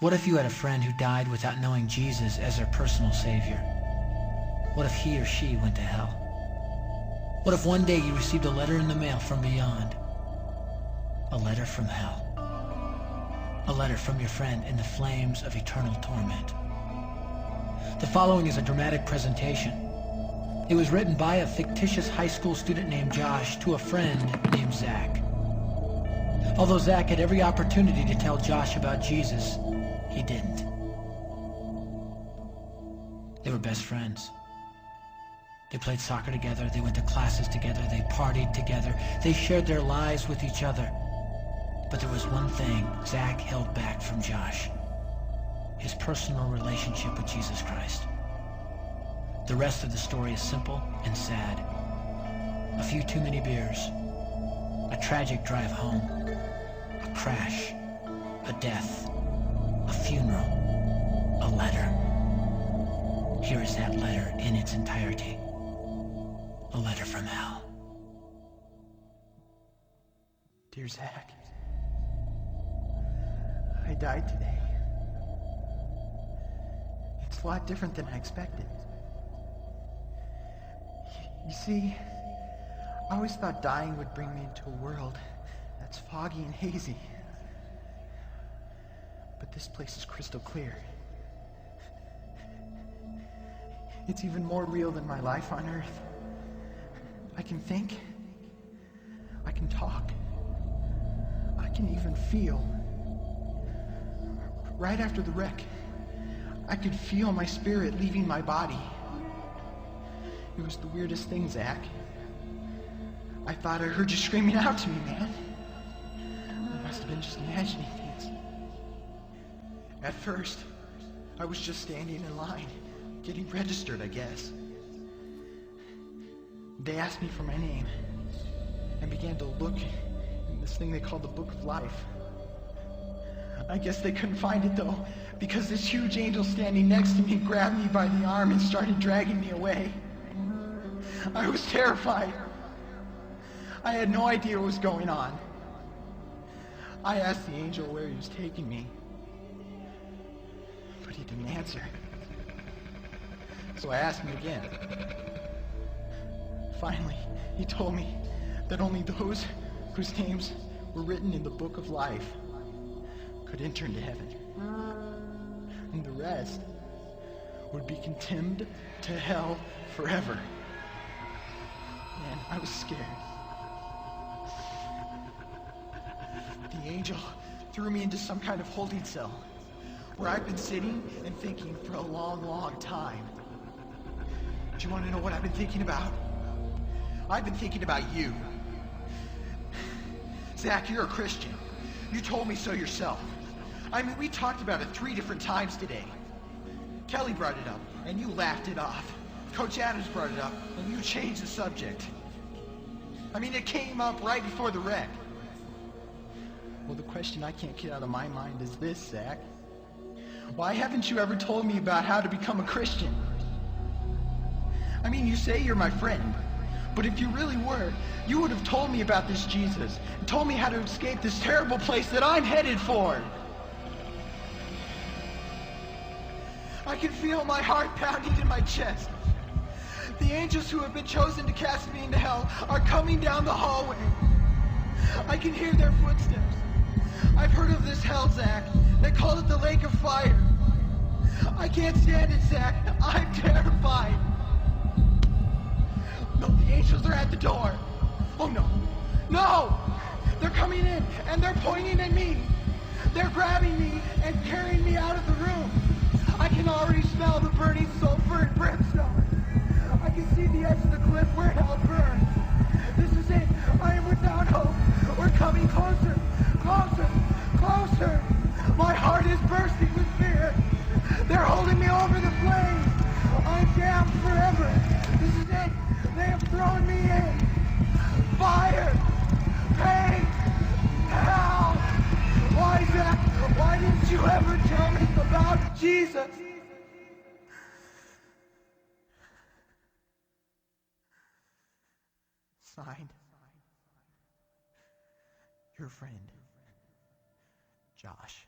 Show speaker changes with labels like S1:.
S1: What if you had a friend who died without knowing Jesus as their personal savior? What if he or she went to hell? What if one day you received a letter in the mail from beyond? A letter from hell. A letter from your friend in the flames of eternal torment. The following is a dramatic presentation. It was written by a fictitious high school student named Josh to a friend named Zach. Although Zach had every opportunity to tell Josh about Jesus, he didn't. They were best friends. They played soccer together, they went to classes together, they partied together, they shared their lives with each other. But there was one thing Zach held back from Josh: his personal relationship with Jesus Christ. The rest of the story is simple and sad. A few too many beers, a tragic drive home, a crash, a death, a funeral, a letter. Here is that letter in its entirety. A letter from hell.
S2: Dear Zach, I died today. It's a lot different than I expected. You see, I always thought dying would bring me into a world that's foggy and hazy. But this place is crystal clear. It's even more real than my life on Earth. I can think. I can talk. I can even feel. Right after the wreck, I could feel my spirit leaving my body. It was the weirdest thing, Zach. I thought I heard you screaming out to me, man. I must have been just imagining things. At first, I was just standing in line, getting registered, I guess. They asked me for my name and began to look in this thing they called the Book of Life. I guess they couldn't find it though, because this huge angel standing next to me grabbed me by the arm and started dragging me away. I was terrified. I had no idea what was going on. I asked the angel where he was taking me, but he didn't answer. So I asked him again. Finally, he told me that only those whose names were written in the Book of Life could enter into heaven. And the rest would be condemned to hell forever. Man, I was scared. The angel threw me into some kind of holding cell where I've been sitting and thinking for a long, long time. Do you want to know what I've been thinking about? I've been thinking about you. Zach, you're a Christian. You told me so yourself. I mean, we talked about it 3 different times today. Kelly brought it up, and you laughed it off. Coach Adams brought it up, and you changed the subject. I mean, it came up right before the wreck. Well, the question I can't get out of my mind is this, Zach. Why haven't you ever told me about how to become a Christian? I mean, you say you're my friend, but if you really were, you would have told me about this Jesus and told me how to escape this terrible place that I'm headed for. I can feel my heart pounding in my chest. The angels who have been chosen to cast me into hell are coming down the hallway. I can hear their footsteps. I've heard of this hell, Zach. They call it the lake of fire. I can't stand it, Zach. I'm terrified. No, the angels are at the door. Oh no. No! They're coming in and they're pointing at me. They're grabbing me and carrying me out of the room. I can already smell the burning sulfur and brimstone. I can see the edge of the cliff where hell burns. This is it. I am without hope. We're coming closer, closer, closer. My heart is bursting with fear. They're holding me over the flames. I'm damned forever. This is it. They have thrown me in. Fire, pain, hell. Why, Zach? Why didn't you ever tell me about Jesus? Signed, your friend, Josh.